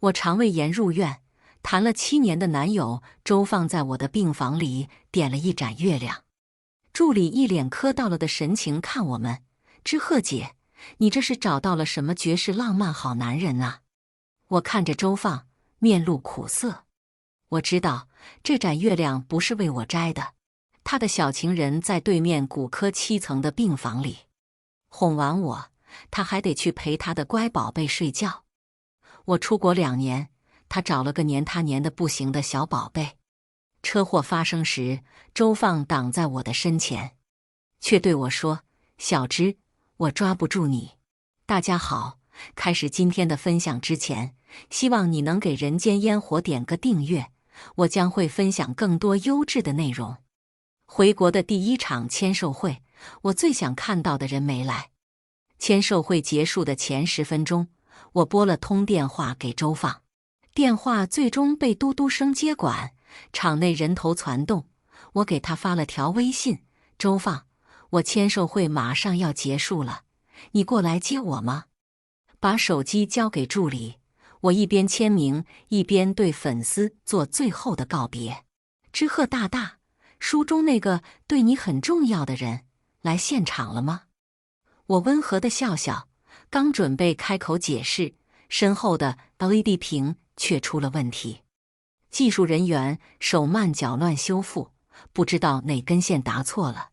我肠胃炎入院，谈了7年的男友周放在我的病房里点了一盏月亮。助理一脸磕到了的神情看我们，知鹤姐，你这是找到了什么绝世浪漫好男人啊？我看着周放，面露苦涩。我知道这盏月亮不是为我摘的，他的小情人在对面骨科7层的病房里。哄完我，他还得去陪他的乖宝贝睡觉。我出国2年，他找了个黏他黏得不行的小宝贝。车祸发生时，周放挡在我的身前，却对我说：“小芝，我抓不住你。”大家好，开始今天的分享之前，希望你能给人间烟火点个订阅，我将会分享更多优质的内容。回国的第1场签售会，我最想看到的人没来。签售会结束的前10分钟，我拨了通电话给周放，电话最终被嘟嘟声接管，场内人头攒动。我给他发了条微信：“周放，我签售会马上要结束了，你过来接我吗？”把手机交给助理，我一边签名，一边对粉丝做最后的告别。知鹤大大，书中那个对你很重要的人来现场了吗？我温和地笑笑，刚准备开口解释，身后的 LED 屏却出了问题。技术人员手慢脚乱修复，不知道哪根线搭错了，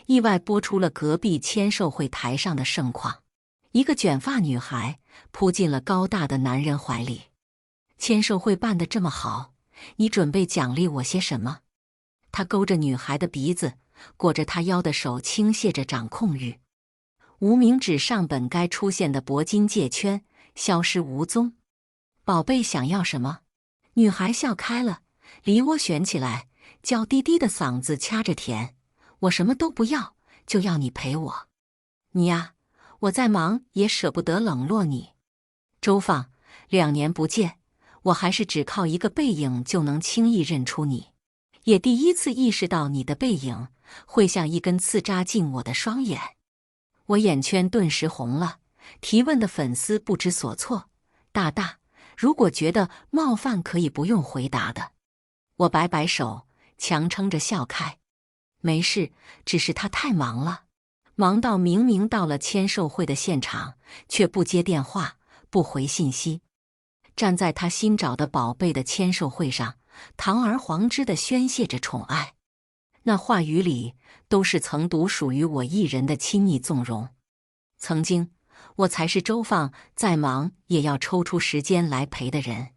意外播出了隔壁签售会台上的盛况。一个卷发女孩扑进了高大的男人怀里。签售会办得这么好，你准备奖励我些什么？他勾着女孩的鼻子，裹着她腰的手倾泻着掌控欲。无名指上本该出现的铂金戒圈消失无踪。宝贝想要什么？女孩笑开了，梨涡旋起来，娇滴滴的嗓子掐着甜。我什么都不要，就要你陪我。你呀，我再忙也舍不得冷落你。周放，2年不见，我还是只靠一个背影就能轻易认出你，也第一次意识到你的背影会像一根刺扎进我的双眼。我眼圈顿时红了，提问的粉丝不知所措。大大，如果觉得冒犯可以不用回答的。我摆摆手，强撑着笑开。没事，只是他太忙了，忙到明明到了签售会的现场，却不接电话，不回信息。站在他新找的宝贝的签售会上，堂而皇之地宣泄着宠爱。那话语里都是曾独属于我一人的亲昵纵容。曾经，我才是周放再忙也要抽出时间来陪的人。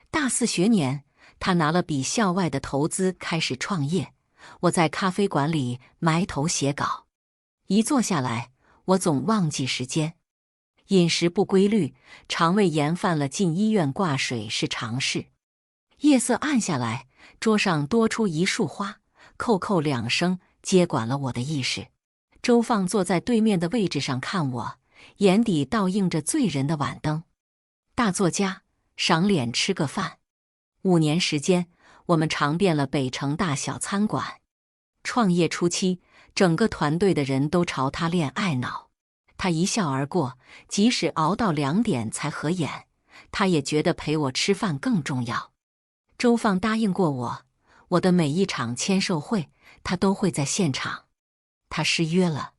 大4学年，他拿了笔校外的投资开始创业，我在咖啡馆里埋头写稿。一坐下来，我总忘记时间。饮食不规律，肠胃炎犯了进医院挂水是常事。夜色暗下来，桌上多出一束花，扣扣2声接管了我的意识。周放坐在对面的位置上看我，眼底倒映着醉人的晚灯。大作家，赏脸吃个饭。5年时间，我们尝遍了北城大小餐馆。创业初期，整个团队的人都朝他恋爱脑。他一笑而过，即使熬到2点才合眼，他也觉得陪我吃饭更重要。周放答应过我，我的每一场签售会，他都会在现场。他失约了。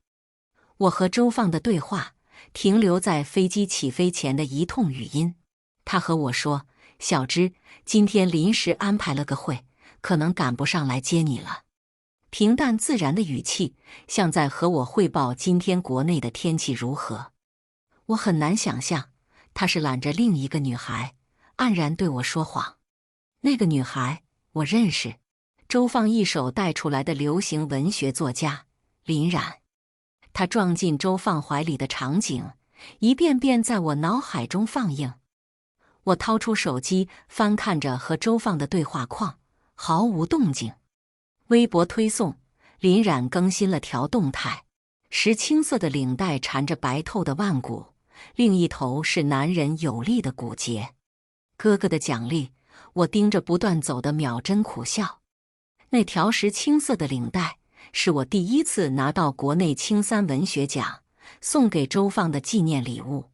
我和周放的对话停留在飞机起飞前的一通语音。他和我说：“小芝，今天临时安排了个会，可能赶不上来接你了。”平淡自然的语气，像在和我汇报今天国内的天气如何。我很难想象，他是揽着另一个女孩，黯然对我说谎。那个女孩，我认识，周放一手带出来的流行文学作家林冉。他撞进周放怀里的场景，一遍遍在我脑海中放映。我掏出手机，翻看着和周放的对话框，毫无动静。微博推送，林冉更新了条动态，石青色的领带缠着白透的腕骨，另一头是男人有力的骨节。哥哥的奖励，我盯着不断走的秒针苦笑。那条石青色的领带是我第一次拿到国内青3文学奖送给周放的纪念礼物。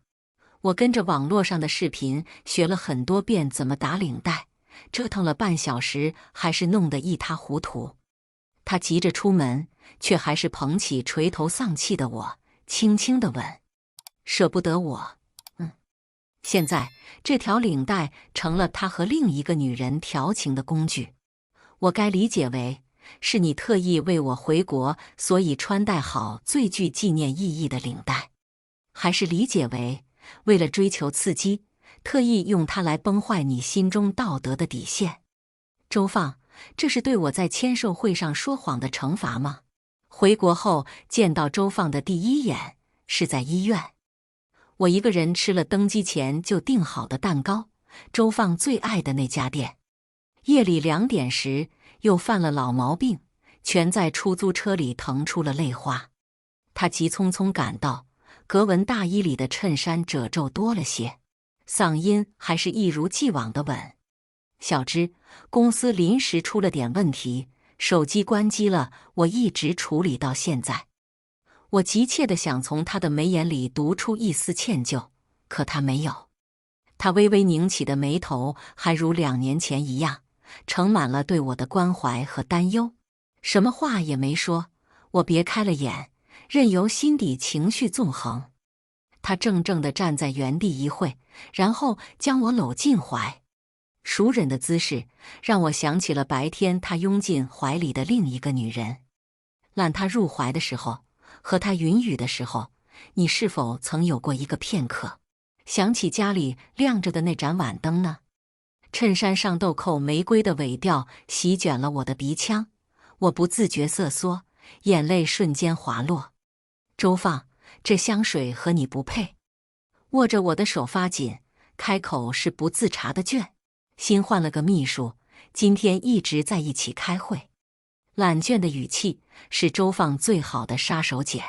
我跟着网络上的视频学了很多遍怎么打领带，折腾了半小时，还是弄得一塌糊涂。他急着出门，却还是捧起垂头丧气的我，轻轻地问：“舍不得我？”现在这条领带成了他和另一个女人调情的工具。我该理解为是你特意为我回国，所以穿戴好最具纪念意义的领带，还是理解为为了追求刺激，特意用它来崩坏你心中道德的底线？周放，这是对我在签售会上说谎的惩罚吗？回国后见到周放的第一眼是在医院，我一个人吃了登机前就订好的蛋糕，周放最爱的那家店。夜里2点时又犯了老毛病，全在出租车里腾出了泪花。他急匆匆赶到，格纹大衣里的衬衫褶皱多了些，嗓音还是一如既往的稳：“小芝，公司临时出了点问题，手机关机了，我一直处理到现在。”我急切地想从他的眉眼里读出一丝歉疚，可他没有。他微微拧起的眉头还如2年前一样，盛满了对我的关怀和担忧，什么话也没说。我别开了眼，任由心底情绪纵横。他怔怔地站在原地一会，然后将我搂进怀。熟忍的姿势让我想起了白天他拥进怀里的另一个女人。揽他入怀的时候，和他云雨的时候，你是否曾有过一个片刻，想起家里亮着的那盏晚灯呢？衬衫上豆蔻玫瑰的尾调席卷了我的鼻腔，我不自觉瑟缩，眼泪瞬间滑落。周放，这香水和你不配。握着我的手发紧，开口是不自察的倦。新换了个秘书，今天一直在一起开会。懒倦的语气是周放最好的杀手锏。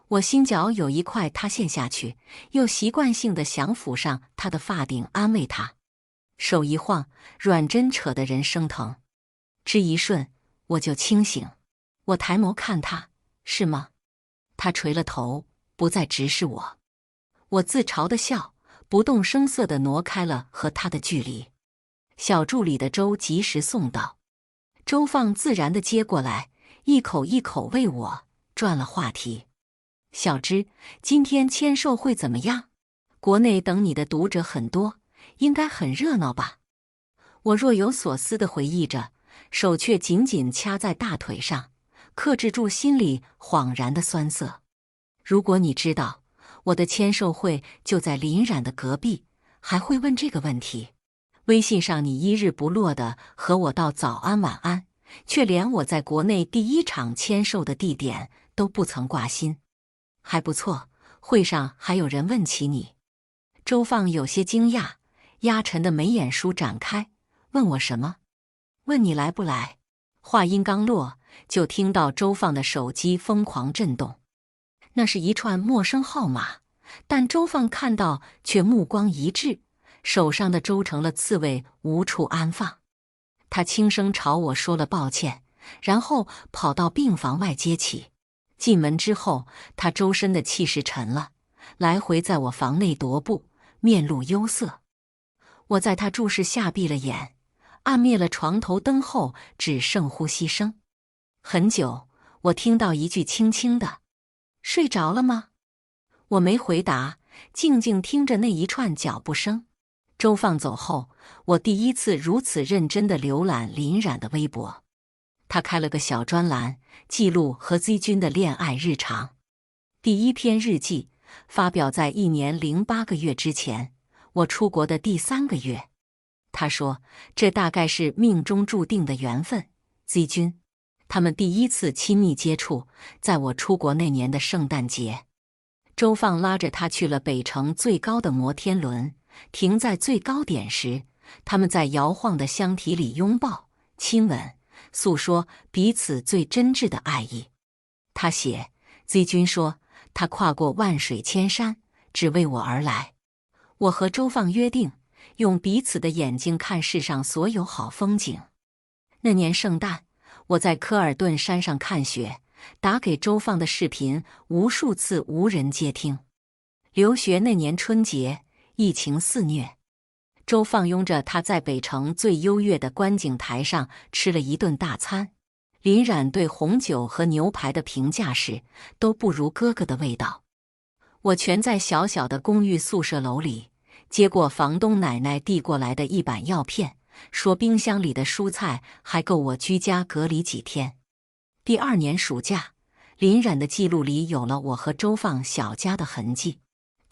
我心角有一块塌陷下去，又习惯性地想抚上他的发顶安慰他。手一晃，软针扯得人生疼。只一瞬，我就清醒。我抬眸看他，是吗？他垂了头，不再直视我。我自嘲地笑，不动声色地挪开了和他的距离。小助理的粥及时送到，周放自然地接过来，一口一口喂我，转了话题。小芝，今天签售会怎么样？国内等你的读者很多，应该很热闹吧？我若有所思地回忆着，手却紧紧掐在大腿上，克制住心里恍然的酸涩。如果你知道我的签售会就在林冉的隔壁，还会问这个问题？微信上你一日不落地和我道早安晚安，却连我在国内第一场签售的地点都不曾挂心。还不错，会上还有人问起你。周放有些惊讶，压沉的眉眼舒展开，问我什么？问你来不来？话音刚落，就听到周放的手机疯狂震动。那是一串陌生号码，但周放看到却目光一滞，手上的粥成了刺猬，无处安放。他轻声朝我说了抱歉，然后跑到病房外接起。进门之后，他周身的气势沉了，来回在我房内踱步，面露忧色。我在他注视下闭了眼，按灭了床头灯后，只剩呼吸声。很久，我听到一句轻轻的：“睡着了吗？”我没回答，静静听着那一串脚步声。周放走后，我第一次如此认真地浏览林冉的微博。他开了个小专栏，记录和 Z 君的恋爱日常。第一篇日记发表在1年08个月之前，我出国的第3个月。他说，这大概是命中注定的缘分。Z 君，他们第一次亲密接触，在我出国那年的圣诞节。周放拉着他去了北城最高的摩天轮，停在最高点时，他们在摇晃的箱体里拥抱、亲吻，诉说彼此最真挚的爱意。他写 Z 君说，他跨过万水千山，只为我而来。我和周放约定，用彼此的眼睛看世上所有好风景。那年圣诞，我在科尔顿山上看雪，打给周放的视频无数次无人接听。留学那年春节，疫情肆虐。周放拥着他在北城最优越的观景台上吃了一顿大餐。林冉对红酒和牛排的评价是，都不如哥哥的味道。我全在小小的公寓宿舍楼里，接过房东奶奶递过来的一板药片，说冰箱里的蔬菜还够我居家隔离几天。第2年暑假，林冉的记录里有了我和周放小家的痕迹。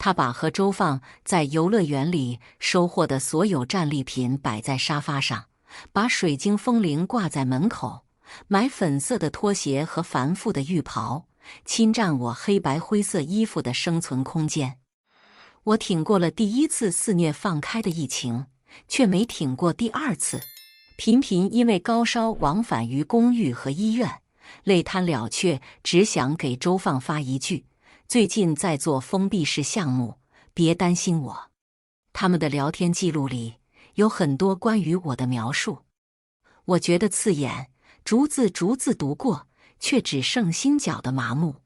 他把和周放在游乐园里收获的所有战利品摆在沙发上，把水晶风铃挂在门口，买粉色的拖鞋和繁复的浴袍，侵占我黑白灰色衣服的生存空间。我挺过了第1次肆虐放开的疫情，却没挺过第2次。频频因为高烧往返于公寓和医院，累瘫了却，只想给周放发一句：最近在做封闭式项目，别担心我。他们的聊天记录里有很多关于我的描述，我觉得刺眼，逐字读过，却只剩心绞的麻木。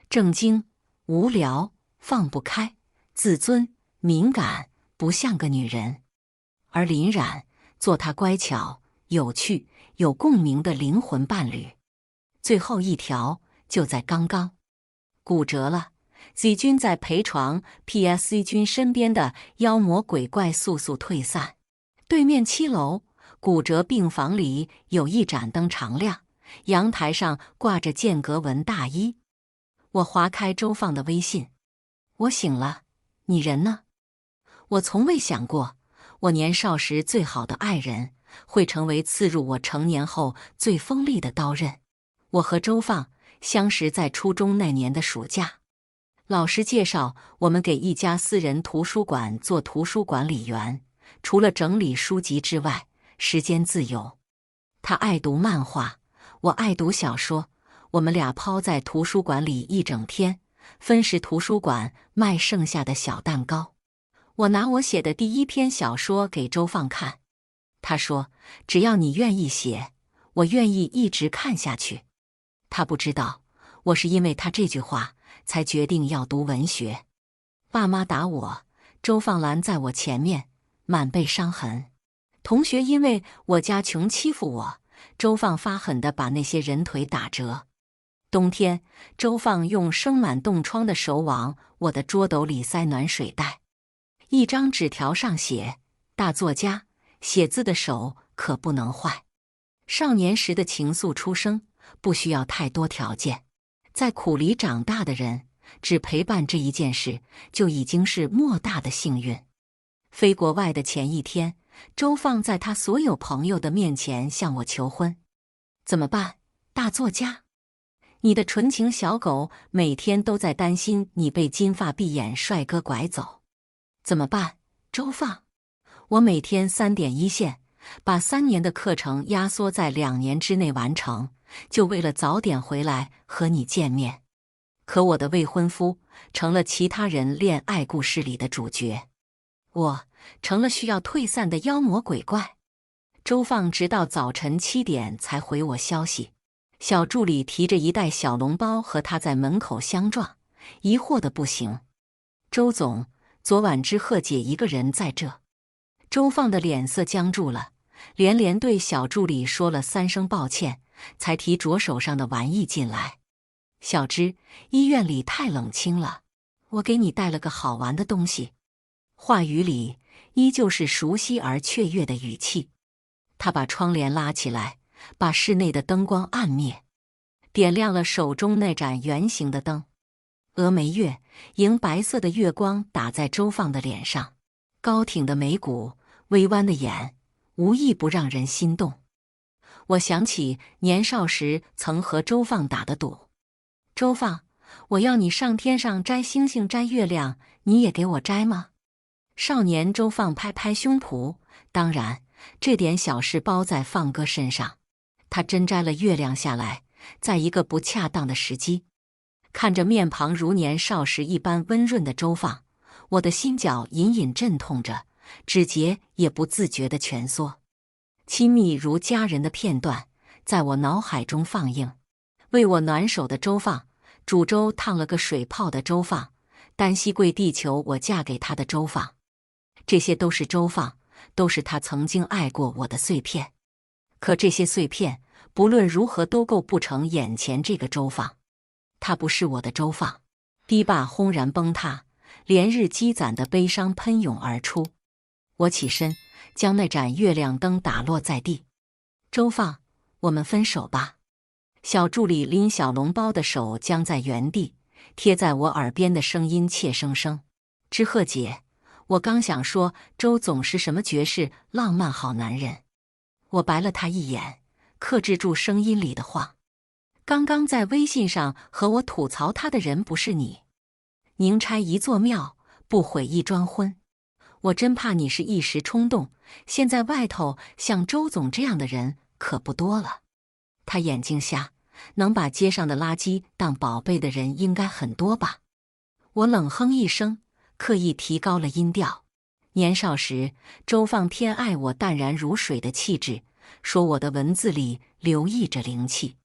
正经、无聊、放不开、自尊、敏感，不像个女人。而林冉，做她乖巧、有趣、有共鸣的灵魂伴侣。最后一条就在刚刚，骨折了。Z 君在陪床 ，PS Z 君身边的妖魔鬼怪速速退散。对面7楼骨折病房里有一盏灯常亮，阳台上挂着间隔纹大衣。我划开周放的微信，我醒了，你人呢？我从未想过，我年少时最好的爱人会成为刺入我成年后最锋利的刀刃。我和周放相识在初中那年的暑假。老师介绍我们给一家私人图书馆做图书管理员，除了整理书籍之外，时间自由。他爱读漫画，我爱读小说，我们俩泡在图书馆里一整天，分食图书馆卖剩下的小蛋糕。我拿我写的第1篇小说给周放看，他说：“只要你愿意写，我愿意一直看下去。”他不知道，我是因为他这句话才决定要读文学。爸妈打我，周放拦在我前面，满背伤痕。同学因为我家穷欺负我，周放发狠地把那些人腿打折。冬天，周放用生满冻疮的手往我的桌斗里塞暖水袋。一张纸条上写：大作家，写字的手可不能坏。少年时的情愫出生，不需要太多条件。在苦里长大的人，只陪伴这一件事，就已经是莫大的幸运。飞国外的前一天，周放在他所有朋友的面前向我求婚。怎么办，大作家？你的纯情小狗每天都在担心你被金发碧眼帅哥拐走。怎么办，周放？我每天3点一线，把3年的课程压缩在2年之内完成，就为了早点回来和你见面。可我的未婚夫成了其他人恋爱故事里的主角，我成了需要退散的妖魔鬼怪。周放直到早晨7点才回我消息。小助理提着一袋小笼包和他在门口相撞，疑惑的不行。周总，昨晚只贺姐一个人在这。周放的脸色僵住了，连连对小助理说了3声抱歉，才提着手上的玩意进来。小芝，医院里太冷清了，我给你带了个好玩的东西。话语里依旧是熟悉而雀跃的语气。他把窗帘拉起来，把室内的灯光暗灭，点亮了手中那盏圆形的灯。峨眉月，银白色的月光打在周放的脸上，高挺的眉骨，微弯的眼，无一不让人心动。我想起年少时曾和周放打的赌。周放，我要你上天上摘星星摘月亮，你也给我摘吗？少年周放拍拍胸脯，当然，这点小事包在放哥身上。他真摘了月亮下来，在一个不恰当的时机。看着面庞如年少时一般温润的周放，我的心角隐隐阵痛着，指节也不自觉地蜷缩。亲密如家人的片段在我脑海中放映。为我暖手的周放，煮粥烫了个水泡的周放，单膝跪地求我嫁给他的周放。这些都是周放，都是他曾经爱过我的碎片。可这些碎片，不论如何都构不成眼前这个周放。他不是我的周放。堤坝轰然崩塌，连日积攒的悲伤喷涌而出。我起身，将那盏月亮灯打落在地。周放，我们分手吧。小助理拎小笼包的手僵在原地，贴在我耳边的声音怯生生：“知鹤姐，我刚想说周总是什么绝世浪漫好男人。”我白了他一眼，克制住声音里的慌。刚刚在微信上和我吐槽他的人不是你。宁拆一座庙，不毁一桩婚。我真怕你是一时冲动，现在外头像周总这样的人可不多了。他眼睛瞎，能把街上的垃圾当宝贝的人应该很多吧？我冷哼一声，刻意提高了音调。年少时，周放偏爱我淡然如水的气质，说我的文字里流溢着灵气。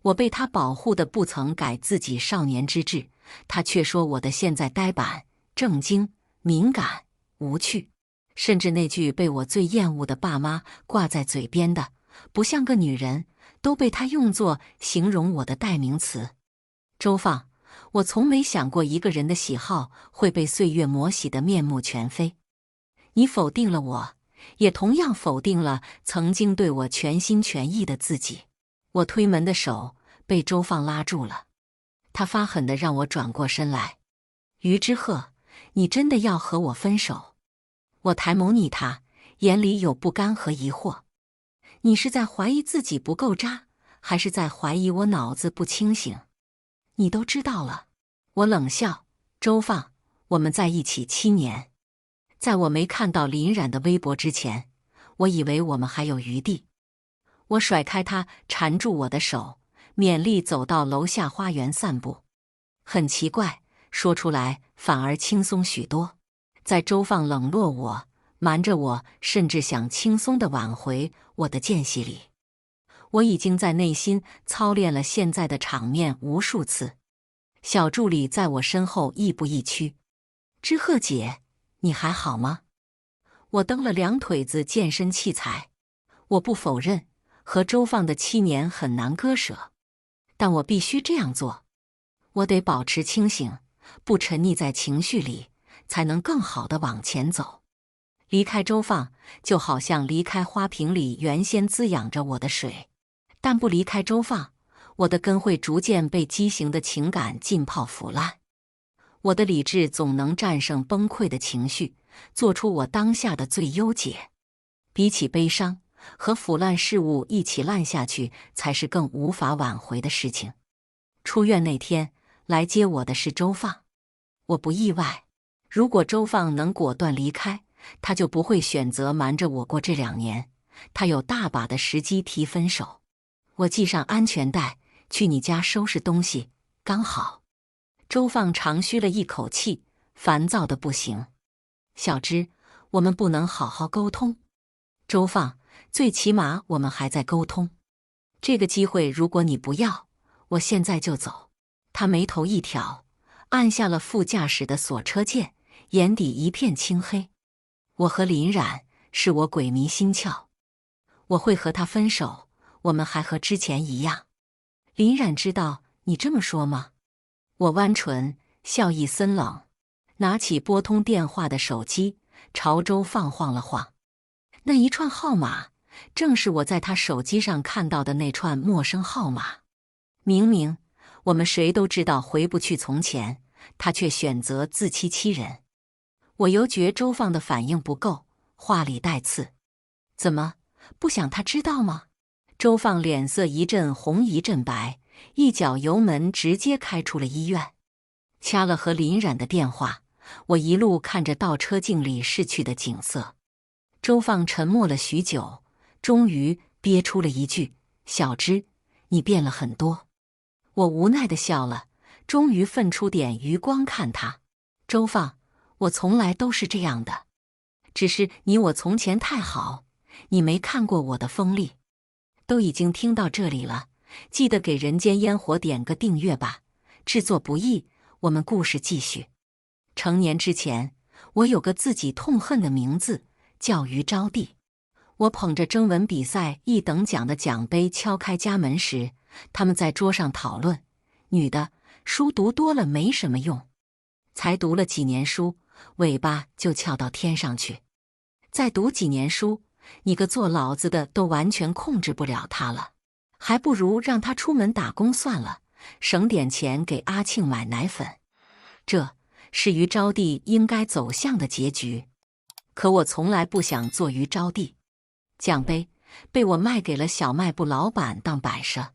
我被他保护的不曾改自己少年之志，他却说我的现在呆板、正经、敏感、无趣，甚至那句被我最厌恶的爸妈挂在嘴边的不像个女人，都被他用作形容我的代名词。周放，我从没想过一个人的喜好会被岁月磨洗得面目全非。你否定了我，也同样否定了曾经对我全心全意的自己。我推门的手被周放拉住了，他发狠地让我转过身来。于之鹤，你真的要和我分手？我抬眸睨他，眼里有不甘和疑惑。你是在怀疑自己不够渣，还是在怀疑我脑子不清醒？你都知道了。我冷笑。周放，我们在一起7年，在我没看到林冉的微博之前，我以为我们还有余地。我甩开他缠住我的手，勉力走到楼下花园散步。很奇怪，说出来反而轻松许多。在周放冷落我、瞒着我，甚至想轻松地挽回我的间隙里，我已经在内心操练了现在的场面无数次。小助理在我身后亦步亦趋。知鹤姐，你还好吗？我蹬了2腿子健身器材。我不否认，和周放的7年很难割舍，但我必须这样做。我得保持清醒，不沉溺在情绪里，才能更好地往前走。离开周放，就好像离开花瓶里原先滋养着我的水，但不离开周放，我的根会逐渐被畸形的情感浸泡腐烂。我的理智总能战胜崩溃的情绪，做出我当下的最优解。比起悲伤，和腐烂事物一起烂下去，才是更无法挽回的事情。出院那天，来接我的是周放。我不意外，如果周放能果断离开，他就不会选择瞒着我过这2年，他有大把的时机提分手。我系上安全带，去你家收拾东西，刚好。周放长吁了一口气，烦躁的不行。小芝，我们不能好好沟通？周放，最起码我们还在沟通。这个机会如果你不要，我现在就走。他眉头一挑，按下了副驾驶的锁车键，眼底一片青黑。我和林冉，是我鬼迷心窍。我会和他分手，我们还和之前一样。林冉知道你这么说吗？我弯唇，笑意森冷，拿起拨通电话的手机，朝周放晃了晃。那一串号码，正是我在他手机上看到的那串陌生号码。明明我们谁都知道回不去从前，他却选择自欺欺人。我犹觉周放的反应不够，话里带刺。怎么，不想他知道吗？周放脸色一阵红一阵白，一脚油门直接开出了医院。掐了和林冉的电话，我一路看着倒车镜里逝去的景色。周放沉默了许久，终于憋出了一句：“小芝，你变了很多。”我无奈地笑了，终于分出点余光看他。周放，我从来都是这样的，只是你我从前太好，你没看过我的锋利。都已经听到这里了，记得给人间烟火点个订阅吧，制作不易，我们故事继续。成年之前，我有个自己痛恨的名字，叫于招娣。我捧着征文比赛一等奖的奖杯敲开家门时，他们在桌上讨论：女的书读多了没什么用，才读了几年书，尾巴就翘到天上去。再读几年书，你个做老子的都完全控制不了他了，还不如让他出门打工算了，省点钱给阿庆买奶粉。这是于招娣应该走向的结局。可我从来不想做于招娣。奖杯被我卖给了小卖部老板当摆设。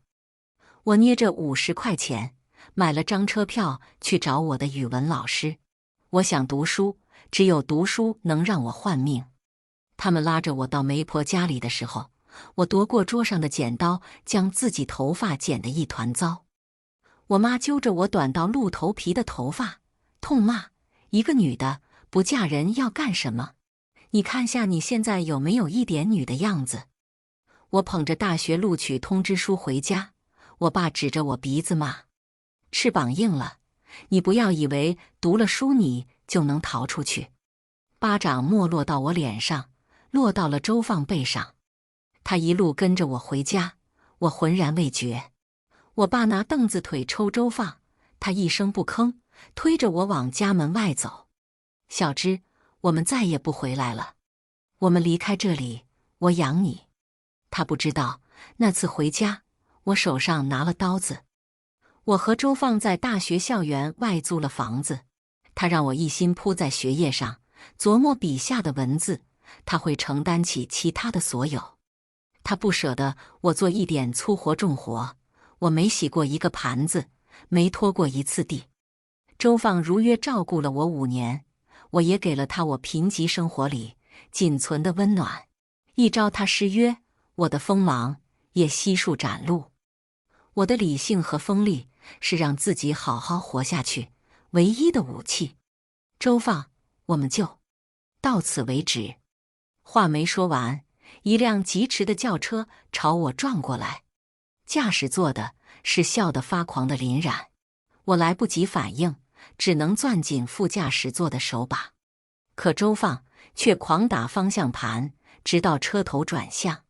我捏着50块钱买了张车票去找我的语文老师。我想读书，只有读书能让我换命。他们拉着我到媒婆家里的时候，我夺过桌上的剪刀，将自己头发剪得一团糟。我妈揪着我短到鹿头皮的头发，痛骂：一个女的不嫁人要干什么？你看下你现在有没有一点女的样子？我捧着大学录取通知书回家，我爸指着我鼻子骂：翅膀硬了，你不要以为读了书你就能逃出去。巴掌没落到我脸上，落到了周放背上。他一路跟着我回家，我浑然未觉。我爸拿凳子腿抽周放，他一声不吭，推着我往家门外走。小芝，我们再也不回来了，我们离开这里，我养你。他不知道，那次回家，我手上拿了刀子。我和周放在大学校园外租了房子，他让我一心扑在学业上，琢磨笔下的文字，他会承担起其他的所有。他不舍得我做一点粗活重活，我没洗过一个盘子，没拖过一次地。周放如约照顾了我5年，我也给了他我贫瘠生活里仅存的温暖。一朝他失约，我的锋芒也悉数展露。我的理性和锋利是让自己好好活下去唯一的武器。周放，我们就到此为止。话没说完，一辆疾驰的轿车朝我撞过来，驾驶座的是笑得发狂的林冉。我来不及反应，只能攥紧副驾驶座的手把。可周放却狂打方向盘，直到车头转向。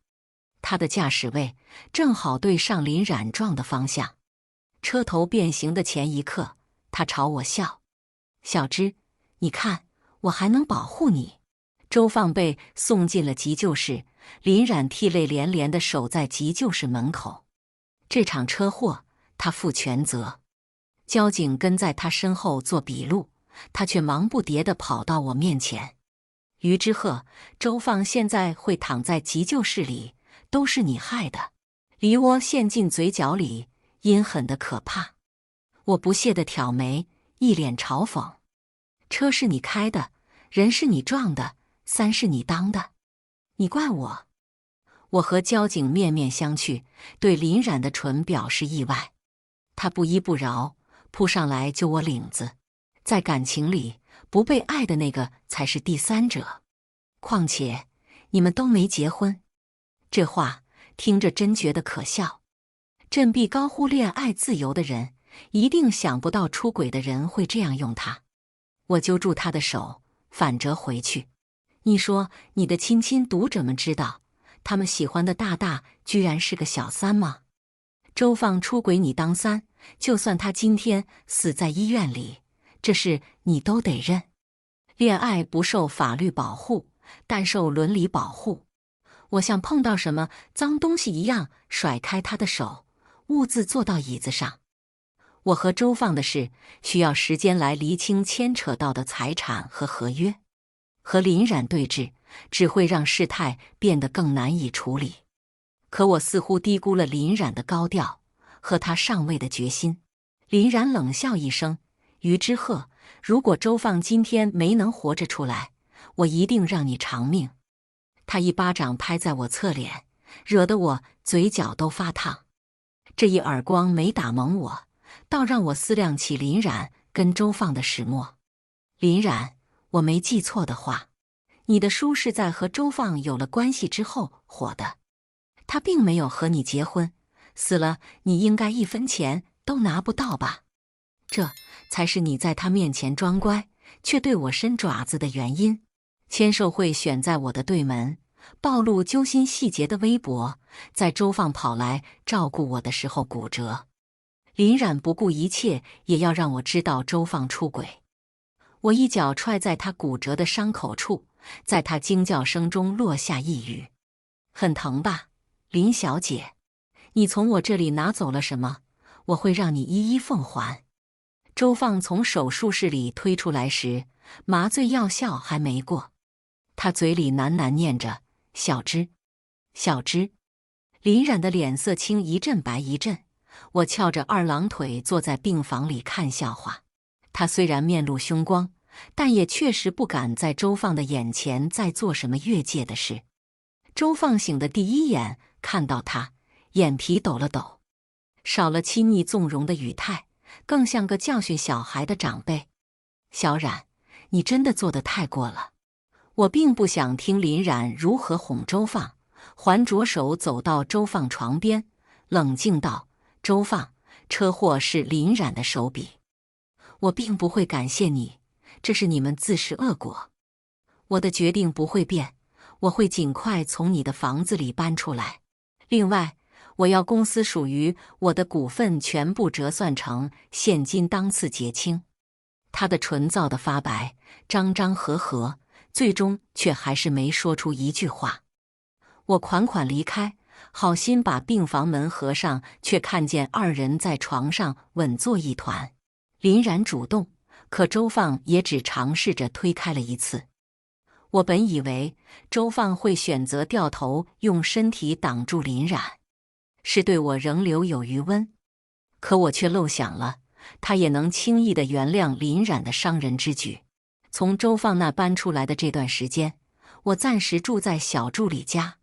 他的驾驶位正好对上林冉撞的方向。车头变形的前一刻，他朝我笑：小芝，你看，我还能保护你。周放被送进了急救室，林冉涕泪连连地守在急救室门口。这场车祸，他负全责。交警跟在他身后做笔录，他却忙不迭地跑到我面前。于之鹤，周放现在会躺在急救室里，都是你害的。梨涡陷进嘴角里，阴狠得可怕。我不屑地挑眉，一脸嘲讽：车是你开的，人是你撞的，3是你当的，你怪我？我和交警面面相觑，对林冉的蠢表示意外。他不依不饶，扑上来揪我领子。在感情里，不被爱的那个才是第三者。况且，你们都没结婚。这话听着真觉得可笑。振臂高呼恋爱自由的人，一定想不到出轨的人会这样用他。我揪住他的手，反折回去。你说你的亲亲读者们知道，他们喜欢的大大居然是个小三吗？周放出轨你当3，就算他今天死在医院里，这事你都得认。恋爱不受法律保护，但受伦理保护。我像碰到什么脏东西一样甩开他的手，兀自坐到椅子上。我和周放的事需要时间来厘清牵扯到的财产和合约。和林冉对峙，只会让事态变得更难以处理。可我似乎低估了林冉的高调和他上位的决心。林冉冷笑一声：于之鹤，如果周放今天没能活着出来，我一定让你偿命。他一巴掌拍在我侧脸，惹得我嘴角都发烫。这一耳光没打蒙我，倒让我思量起林冉跟周放的始末。林冉，我没记错的话，你的书是在和周放有了关系之后火的。他并没有和你结婚，死了你应该1分钱都拿不到吧？这才是你在他面前装乖，却对我伸爪子的原因。签售会选在我的对门，暴露揪心细节的微博，在周放跑来照顾我的时候骨折。林冉不顾一切也要让我知道周放出轨。我一脚踹在他骨折的伤口处，在他惊叫声中落下一语：“很疼吧，林小姐？你从我这里拿走了什么？我会让你一一奉还。”周放从手术室里推出来时，麻醉药效还没过，他嘴里喃喃念着：“小芝，小芝。”林冉的脸色青一阵白一阵。我翘着二郎腿坐在病房里看笑话。他虽然面露凶光，但也确实不敢在周放的眼前再做什么越界的事。周放醒的第一眼看到他，眼皮抖了抖，少了亲昵纵容的语态，更像个教训小孩的长辈。小冉，你真的做得太过了。我并不想听林冉如何哄周放，还着手走到周放床边，冷静道：“周放，车祸是林冉的手笔，我并不会感谢你，这是你们自食恶果。我的决定不会变，我会尽快从你的房子里搬出来。另外，我要公司属于我的股份全部折算成现金，当次结清。”他的唇燥得发白，张张合合，最终却还是没说出一句话。我款款离开，好心把病房门合上，却看见二人在床上稳坐一团。林冉主动，可周放也只尝试着推开了一次。我本以为周放会选择掉头，用身体挡住林冉，是对我仍留有余温。可我却漏想了，他也能轻易地原谅林冉的伤人之举。从周放那搬出来的这段时间，我暂时住在小助理家。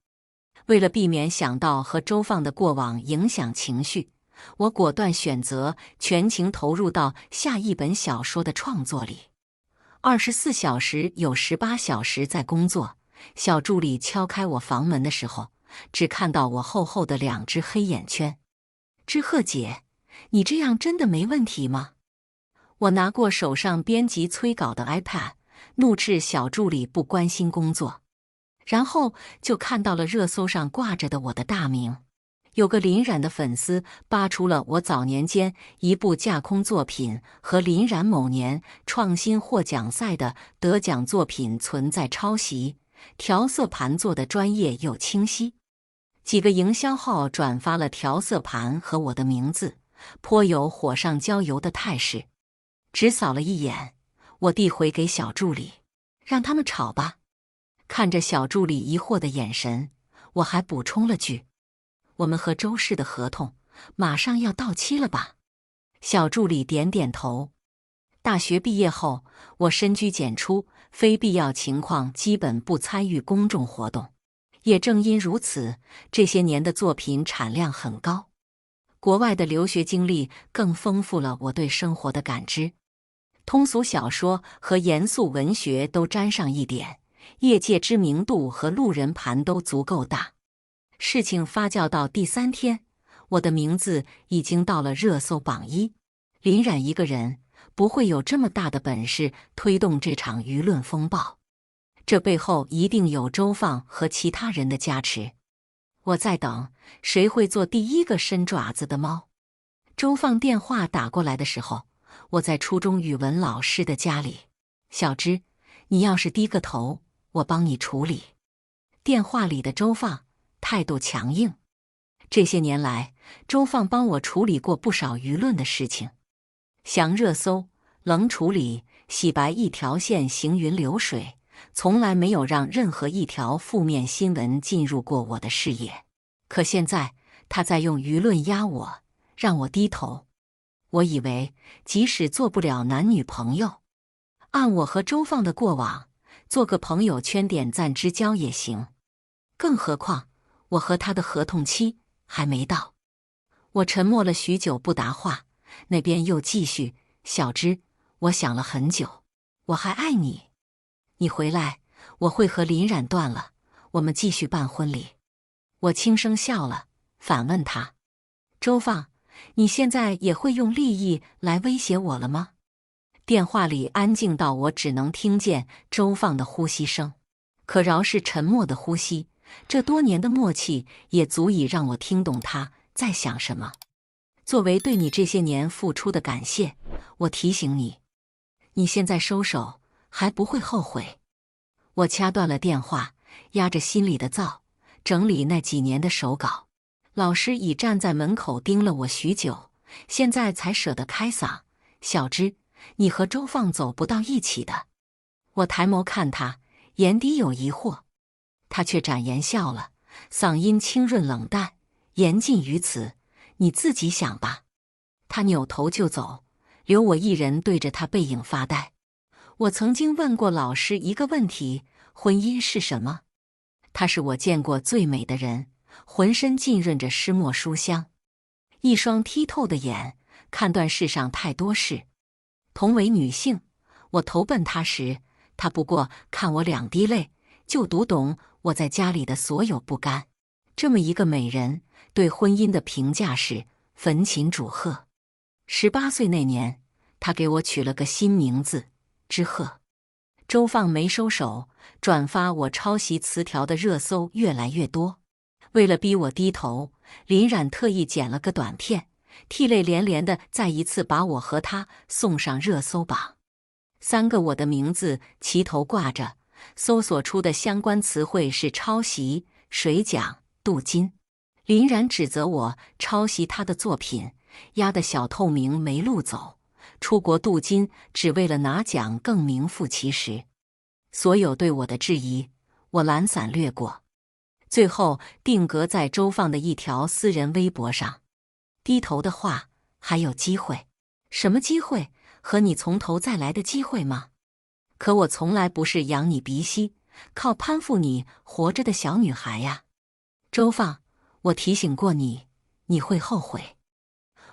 为了避免想到和周放的过往影响情绪，我果断选择全情投入到下一本小说的创作里。24小时有18小时在工作。小助理敲开我房门的时候，只看到我厚厚的2只黑眼圈。知鹤姐，你这样真的没问题吗？我拿过手上编辑催稿的 iPad， 怒斥小助理不关心工作。然后就看到了热搜上挂着的我的大名。有个林冉的粉丝扒出了我早年间一部架空作品和林冉某年创新获奖赛的得奖作品存在抄袭，调色盘做的专业又清晰。几个营销号转发了调色盘和我的名字，颇有火上浇油的态势。只扫了一眼，我递回给小助理，让他们吵吧。看着小助理疑惑的眼神，我还补充了句：“我们和周氏的合同马上要到期了吧？”小助理点点头。大学毕业后，我深居简出，非必要情况基本不参与公众活动。也正因如此，这些年的作品产量很高。国外的留学经历更丰富了我对生活的感知。通俗小说和严肃文学都沾上一点，业界知名度和路人盘都足够大。事情发酵到第3天，我的名字已经到了热搜榜1。林冉一个人不会有这么大的本事推动这场舆论风暴，这背后一定有周放和其他人的加持。我在等，谁会做第一个伸爪子的猫？周放电话打过来的时候，我在初中语文老师的家里。小芝，你要是低个头，我帮你处理。电话里的周放态度强硬。这些年来，周放帮我处理过不少舆论的事情，降热搜、冷处理、洗白一条线行云流水，从来没有让任何一条负面新闻进入过我的视野。可现在，他在用舆论压我，让我低头。我以为即使做不了男女朋友，按我和周放的过往，做个朋友圈点赞之交也行。更何况我和他的合同期还没到。我沉默了许久不答话，那边又继续：小芝，我想了很久，我还爱你。你回来，我会和林冉断了，我们继续办婚礼。我轻声笑了，反问他：周放，你现在也会用利益来威胁我了吗？电话里安静到我只能听见周放的呼吸声，可饶是沉默的呼吸，这多年的默契也足以让我听懂他在想什么。作为对你这些年付出的感谢，我提醒你，你现在收手还不会后悔。我掐断了电话，压着心里的躁，整理那几年的手稿。老师已站在门口盯了我许久，现在才舍得开嗓：“小芝，你和周放走不到一起的。”我抬眸看他，眼底有疑惑，他却展颜笑了，嗓音清润冷淡，言尽于此，你自己想吧。他扭头就走，留我一人对着他背影发呆。我曾经问过老师一个问题：婚姻是什么？他是我见过最美的人，浑身浸润着诗墨书香，一双剔透的眼，看断世上太多事。同为女性，我投奔他时，他不过看我2滴泪，就读懂我在家里的所有不甘。这么一个美人，对婚姻的评价是焚琴煮鹤。18岁那年，他给我取了个新名字之鹤。周放没收手，转发我抄袭词条的热搜越来越多。为了逼我低头，林冉特意剪了个短片，涕泪连连的再一次把我和他送上热搜榜。3个我的名字齐头挂着，搜索出的相关词汇是抄袭、水奖、镀金。林冉指责我抄袭他的作品，压得小透明没路走，出国镀金只为了拿奖更名副其实。所有对我的质疑，我懒散略过，最后定格在周放的一条私人微博上。低头的话，还有机会？什么机会？和你从头再来的机会吗？可我从来不是养你鼻息，靠攀附你活着的小女孩呀。周放，我提醒过你，你会后悔。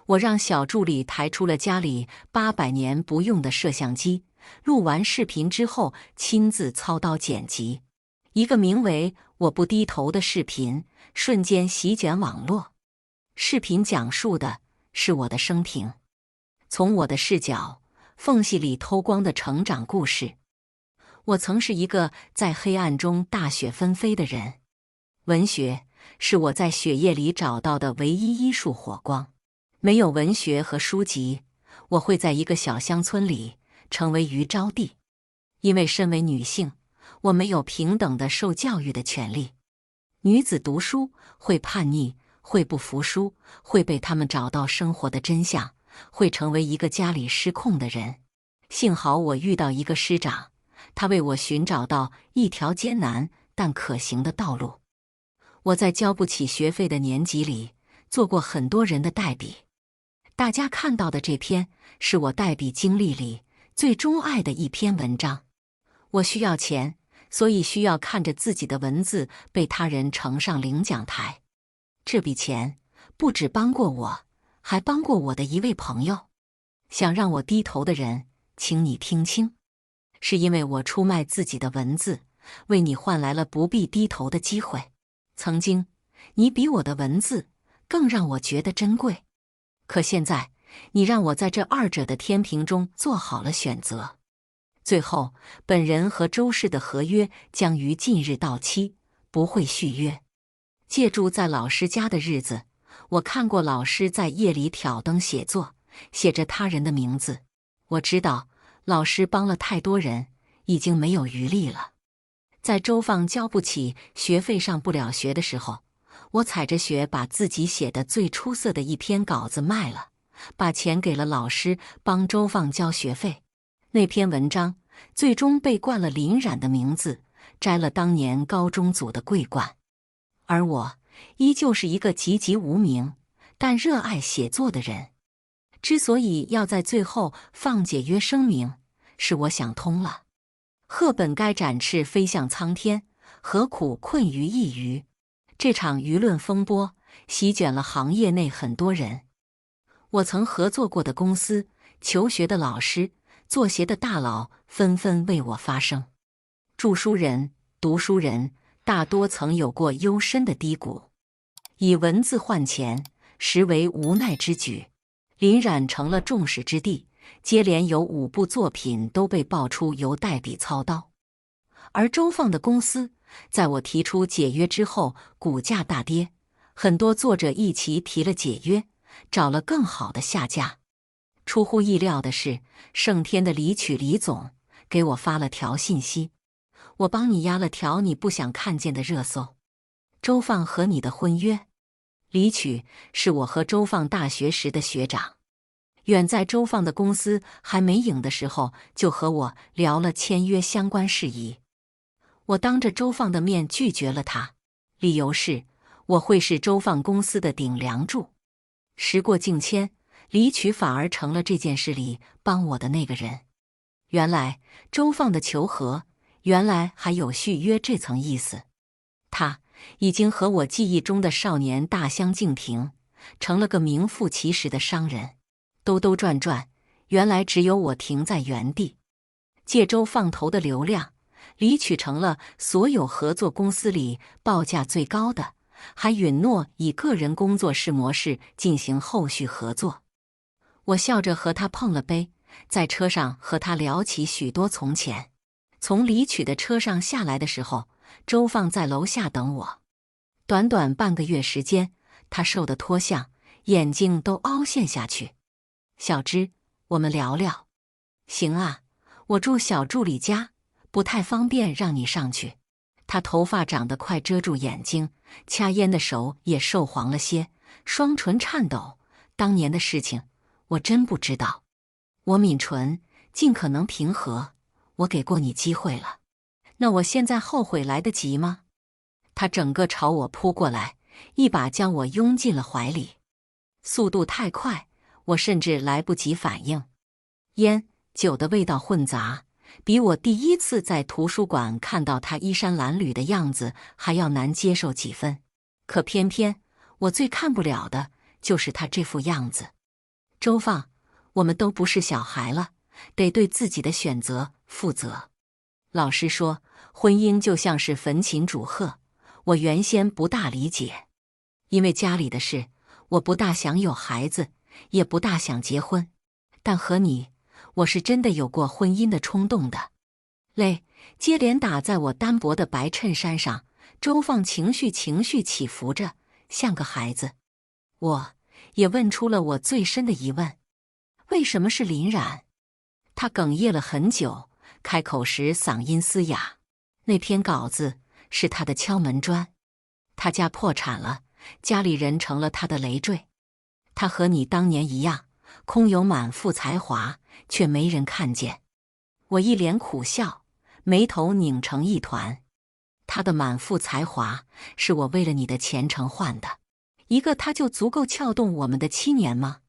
我让小助理抬出了家里800年不用的摄像机，录完视频之后亲自操刀剪辑。一个名为“我不低头”的视频瞬间席卷网络。视频讲述的是我的生平，从我的视角缝隙里偷光的成长故事。我曾是一个在黑暗中大雪纷飞的人，文学是我在血液里找到的唯一医术火光。没有文学和书籍，我会在一个小乡村里成为余招娣。因为身为女性，我没有平等的受教育的权利。女子读书会叛逆，会不服输，会被他们找到生活的真相，会成为一个家里失控的人。幸好我遇到一个师长，他为我寻找到一条艰难但可行的道路。我在交不起学费的年级里做过很多人的代笔。大家看到的这篇是我代笔经历里最钟爱的一篇文章。我需要钱，所以需要看着自己的文字被他人呈上领奖台。这笔钱不只帮过我，还帮过我的一位朋友。想让我低头的人，请你听清，是因为我出卖自己的文字，为你换来了不必低头的机会。曾经，你比我的文字更让我觉得珍贵。可现在，你让我在这2者的天平中做好了选择。最后，本人和周氏的合约将于近日到期，不会续约。借住在老师家的日子，我看过老师在夜里挑灯写作，写着他人的名字。我知道，老师帮了太多人，已经没有余力了。在周放交不起学费上不了学的时候，我踩着雪把自己写的最出色的一篇稿子卖了，把钱给了老师帮周放交学费。那篇文章最终被冠了林冉的名字，摘了当年高中组的桂冠。而我依旧是一个籍籍无名但热爱写作的人。之所以要在最后放解约声明，是我想通了。鹤本该展翅飞向苍天，何苦困于一隅？这场舆论风波席卷了行业内很多人。我曾合作过的公司、求学的老师、做鞋的大佬纷纷为我发声。著书人、读书人大多曾有过幽深的低谷，以文字换钱实为无奈之举。林冉成了众矢之的，接连有5部作品都被爆出由代笔操刀。而周放的公司在我提出解约之后，股价大跌，很多作者一起提了解约，找了更好的下家。出乎意料的是，盛天的李总给我发了条信息：我帮你压了条你不想看见的热搜，周放和你的婚约。李是我和周放大学时的学长，远在周放的公司还没影的时候，就和我聊了签约相关事宜。我当着周放的面拒绝了他，理由是我会是周放公司的顶梁柱。时过境迁，李反而成了这件事里帮我的那个人。原来周放的求和，原来还有续约这层意思。他已经和我记忆中的少年大相径庭，成了个名副其实的商人。兜兜转转，原来只有我停在原地。借周放投的流量，李成了所有合作公司里报价最高的，还允诺以个人工作室模式进行后续合作。我笑着和他碰了杯，在车上和他聊起许多从前。从李的车上下来的时候，周放在楼下等我。短短半个月时间，他瘦得脱相，眼睛都凹陷下去。小芝，我们聊聊。行啊，我住小助理家，不太方便让你上去。他头发长得快遮住眼睛，掐烟的手也瘦黄了些，双唇颤抖。当年的事情，我真不知道。我抿唇，尽可能平和。我给过你机会了，那我现在后悔来得及吗？他整个朝我扑过来，一把将我拥进了怀里，速度太快，我甚至来不及反应。烟、酒的味道混杂，比我第一次在图书馆看到他衣衫褴褛的样子还要难接受几分。可偏偏我最看不了的就是他这副样子。周放，我们都不是小孩了，得对自己的选择负责。老实说，婚姻就像是焚琴煮鹤，我原先不大理解。因为家里的事，我不大想有孩子，也不大想结婚。但和你，我是真的有过婚姻的冲动的。泪接连打在我单薄的白衬衫上，周放情绪起伏着，像个孩子。我也问出了我最深的疑问：为什么是林冉？他哽咽了很久，开口时嗓音嘶哑。那篇稿子是他的敲门砖。他家破产了，家里人成了他的累赘。他和你当年一样，空有满腹才华，却没人看见。我一脸苦笑，眉头拧成一团。他的满腹才华是我为了你的前程换的，一个他就足够撬动我们的7年吗？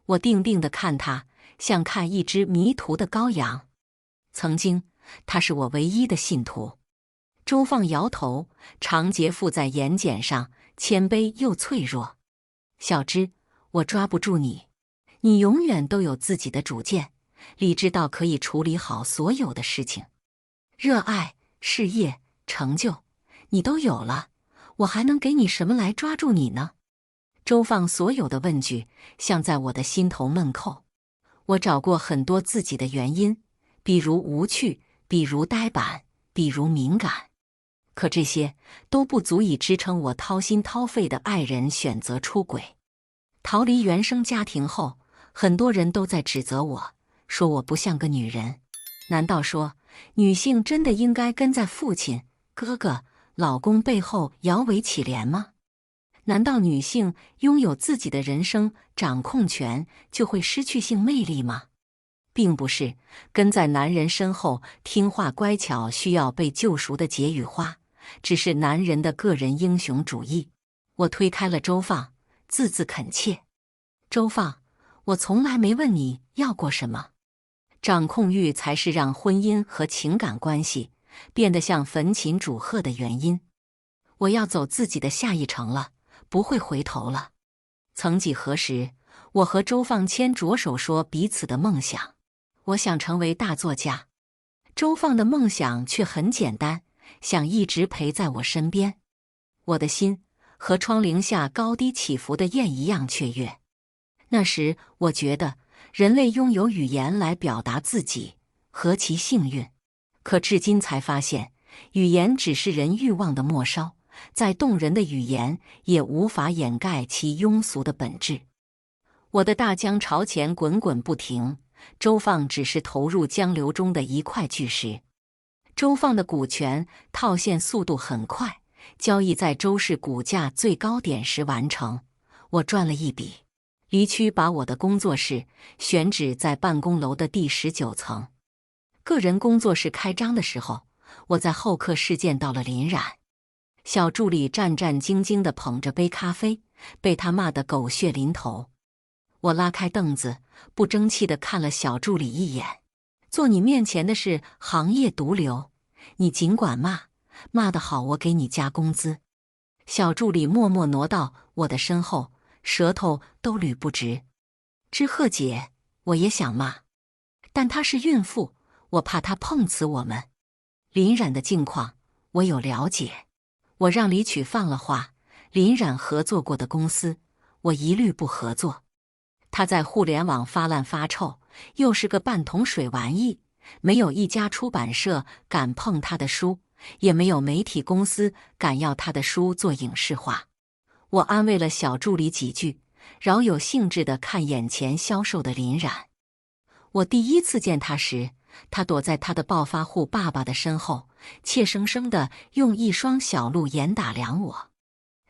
我定定地看他，像看一只迷途的羔羊。曾经，他是我唯一的信徒。周放摇头，长睫附在眼睑上，谦卑又脆弱。小芝，我抓不住你，你永远都有自己的主见，理智到可以处理好所有的事情。热爱、事业、成就，你都有了，我还能给你什么来抓住你呢？周放所有的问句，像在我的心头闷扣。我找过很多自己的原因，比如无趣，比如呆板，比如敏感。可这些都不足以支撑我掏心掏肺的爱人选择出轨。逃离原生家庭后，很多人都在指责我，说我不像个女人。难道说女性真的应该跟在父亲、哥哥、老公背后摇尾乞怜吗？难道女性拥有自己的人生掌控权就会失去性魅力吗？并不是，跟在男人身后听话乖巧需要被救赎的解语花，只是男人的个人英雄主义。我推开了周放，字字恳切。周放，我从来没问你要过什么。掌控欲才是让婚姻和情感关系变得像焚琴煮鹤的原因。我要走自己的下一程了，不会回头了。曾几何时，我和周放牵着手说彼此的梦想。我想成为大作家，周放的梦想却很简单，想一直陪在我身边。我的心和窗棂下高低起伏的雁一样雀跃。那时我觉得人类拥有语言来表达自己，何其幸运！可至今才发现，语言只是人欲望的末梢，再动人的语言也无法掩盖其庸俗的本质。我的大江朝前滚滚不停，周放只是投入江流中的一块巨石。周放的股权套现速度很快，交易在周市股价最高点时完成，我赚了一笔。离区把我的工作室选址在办公楼的第19层。个人工作室开张的时候，我在候客室见到了林冉。小助理战战兢兢地捧着杯咖啡，被他骂得狗血淋头。我拉开凳子，不争气地看了小助理一眼。坐你面前的是行业毒瘤，你尽管骂，骂得好我给你加工资。小助理默默挪到我的身后，舌头都捋不直。知鹤姐，我也想骂，但她是孕妇，我怕她碰瓷我们。林冉的境况我有了解，我让李曲放了话，林冉合作过的公司，我一律不合作。他在互联网发烂发臭，又是个半桶水玩意，没有一家出版社敢碰他的书，也没有媒体公司敢要他的书做影视化。我安慰了小助理几句，饶有兴致地看眼前消瘦的林冉。我第一次见他时，他躲在他的暴发户爸爸的身后，怯生生地用一双小鹿眼打量我。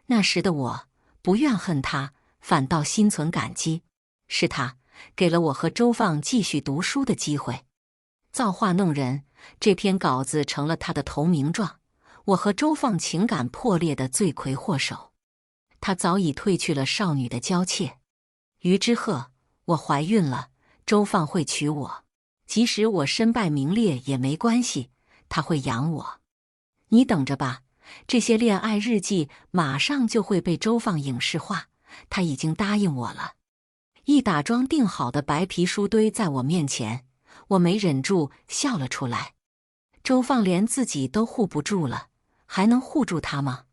那时的我不怨恨他，反倒心存感激。是他给了我和周放继续读书的机会。造化弄人，这篇稿子成了他的投名状，我和周放情感破裂的罪魁祸首。他早已褪去了少女的娇怯。于之鹤，我怀孕了，周放会娶我，即使我身败名裂也没关系，他会养我。你等着吧，这些恋爱日记马上就会被周放影视化，他已经答应我了。一打装订好的白皮书堆在我面前，我没忍住笑了出来。周放连自己都护不住了，还能护住他吗？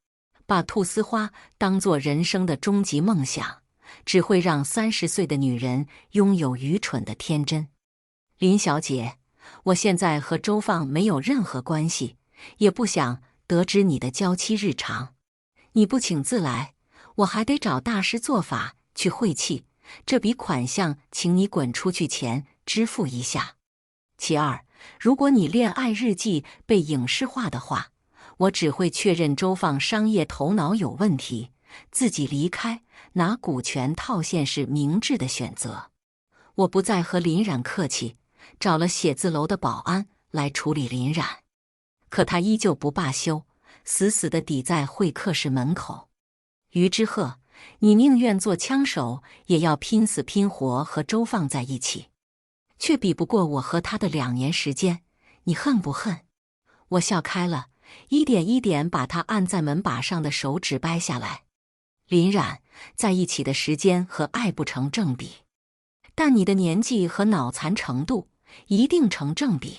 把菟丝花当作人生的终极梦想，只会让30岁的女人拥有愚蠢的天真。林小姐，我现在和周放没有任何关系，也不想得知你的娇妻日常。你不请自来，我还得找大师做法去晦气。这笔款项请你滚出去前支付一下。其二，如果你恋爱日记被影视化的话，我只会确认周放商业头脑有问题，自己离开，拿股权套现是明智的选择。我不再和林冉客气，找了写字楼的保安来处理林冉。可他依旧不罢休，死死地抵在会客室门口。于之鹤，你宁愿做枪手，也要拼死拼活和周放在一起，却比不过我和他的2年时间，你恨不恨？我笑开了，一点一点把他按在门把上的手指掰下来。林冉，在一起的时间和爱不成正比，但你的年纪和脑残程度一定成正比。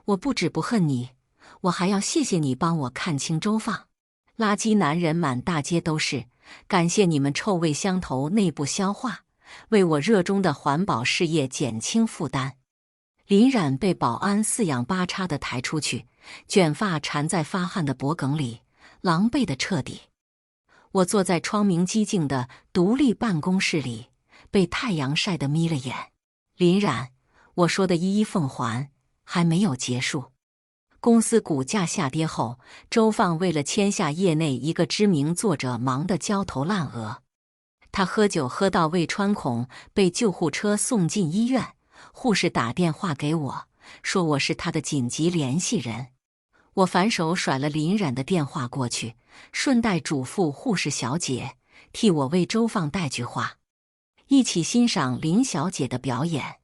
我不止不恨你，我还要谢谢你帮我看清周放。垃圾男人满大街都是，感谢你们臭味相投内部消化，为我热衷的环保事业减轻负担。林冉被保安四仰八叉地抬出去，卷发缠在发汗的脖梗里，狼狈得彻底。我坐在窗明几净的独立办公室里，被太阳晒得眯了眼。林冉，我说的一一奉还，还没有结束。公司股价下跌后，周放为了签下业内一个知名作者，忙得焦头烂额。他喝酒喝到胃穿孔，被救护车送进医院。护士打电话给我，说我是他的紧急联系人。我反手甩了林冉的电话过去，顺带嘱咐护士小姐替我为周放带句话，一起欣赏林小姐的表演。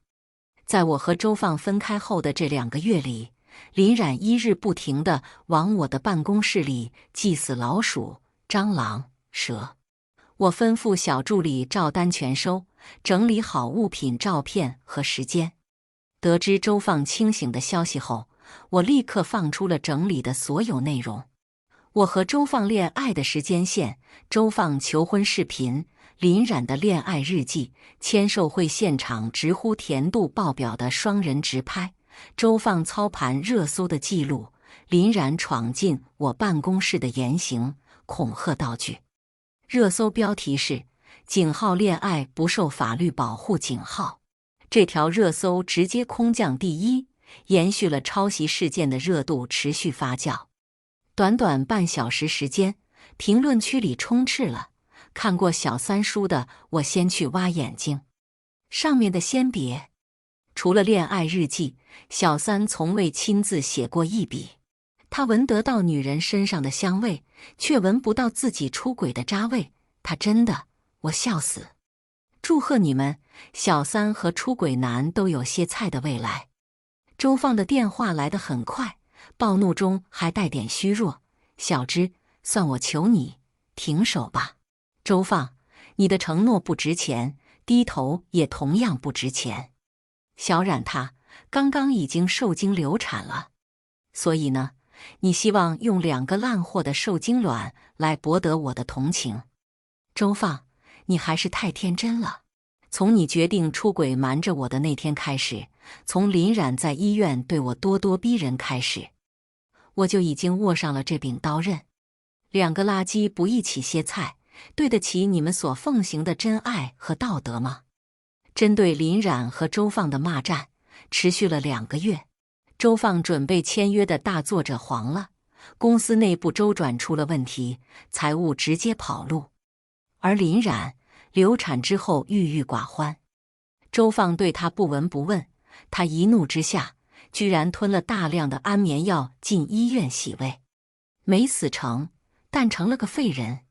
在我和周放分开后的这2个月里，林冉一日不停地往我的办公室里寄死老鼠、蟑螂、蛇。我吩咐小助理照单全收，整理好物品、照片和时间。得知周放清醒的消息后，我立刻放出了整理的所有内容。我和周放恋爱的时间线，周放求婚视频，林冉的恋爱日记，签售会现场直呼甜度爆表的双人直拍，周放操盘热搜的记录，林冉闯进我办公室的言行，恐吓道具。热搜标题是井号恋爱不受法律保护井号。这条热搜直接空降第一，延续了抄袭事件的热度持续发酵。短短半小时时间，评论区里充斥了看过小三书的我先去挖眼睛。上面的先别，除了恋爱日记，小三从未亲自写过一笔。他闻得到女人身上的香味，却闻不到自己出轨的渣味。他真的，我笑死。祝贺你们，小三和出轨男都有些菜的未来。周放的电话来得很快，暴怒中还带点虚弱。小芝，算我求你，停手吧。周放，你的承诺不值钱，低头也同样不值钱。小冉她刚刚已经受精流产了，所以呢，你希望用2个烂货的受精卵来博得我的同情。周放，你还是太天真了。从你决定出轨瞒着我的那天开始，从林冉在医院对我咄咄逼人开始，我就已经握上了这柄刀刃。2个垃圾不一起歇菜，对得起你们所奉行的真爱和道德吗？针对林冉和周放的骂战持续了2个月，周放准备签约的大作者黄了，公司内部周转出了问题，财务直接跑路。而林冉流产之后郁郁寡欢，周放对他不闻不问，他一怒之下居然吞了大量的安眠药进医院洗胃，没死成，但成了个废人。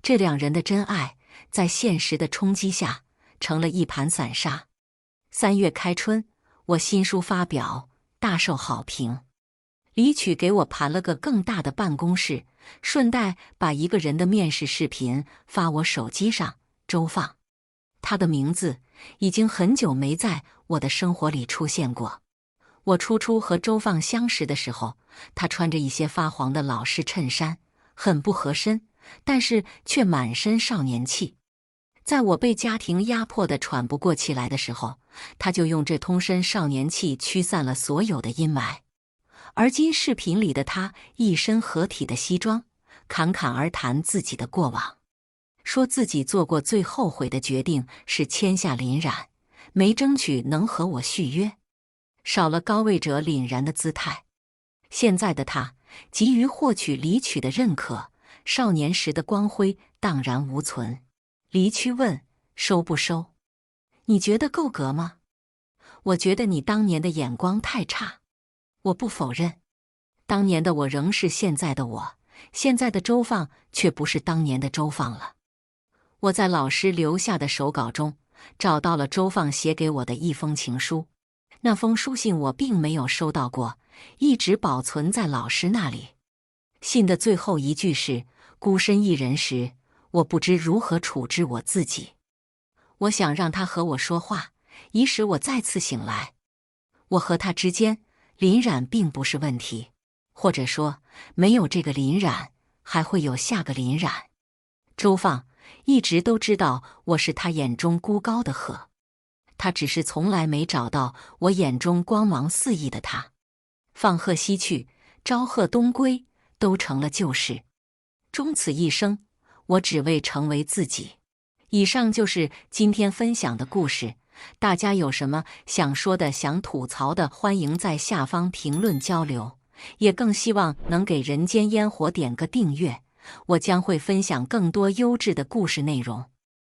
这2人的真爱在现实的冲击下成了一盘散沙。3月开春，我新书发表，大受好评。李曲给我盘了个更大的办公室，顺带把一个人的面试视频发我手机上。周放，他的名字已经很久没在我的生活里出现过。我初和周放相识的时候，他穿着一些发黄的老式衬衫，很不合身，但是却满身少年气。在我被家庭压迫得喘不过气来的时候，他就用这通身少年气驱散了所有的阴霾。而今视频里的他一身合体的西装，侃侃而谈自己的过往，说自己做过最后悔的决定是签下林冉，没争取能和我续约，少了高位者凛然的姿态。现在的他急于获取李曲的认可，少年时的光辉荡然无存。黎区问：收不收？你觉得够格吗？我觉得你当年的眼光太差。我不否认，当年的我仍是现在的我，现在的周放却不是当年的周放了。我在老师留下的手稿中找到了周放写给我的一封情书，那封书信我并没有收到过，一直保存在老师那里。信的最后一句是：孤身一人时，我不知如何处置我自己。我想让他和我说话，以使我再次醒来。我和他之间，林冉并不是问题，或者说，没有这个林冉，还会有下个林冉。周放一直都知道我是他眼中孤高的鹤，他只是从来没找到我眼中光芒四溢的他。放鹤西去，朝鹤东归，都成了旧事。终此一生，我只为成为自己。以上就是今天分享的故事，大家有什么想说的、想吐槽的，欢迎在下方评论交流，也更希望能给人间烟火点个订阅，我将会分享更多优质的故事内容。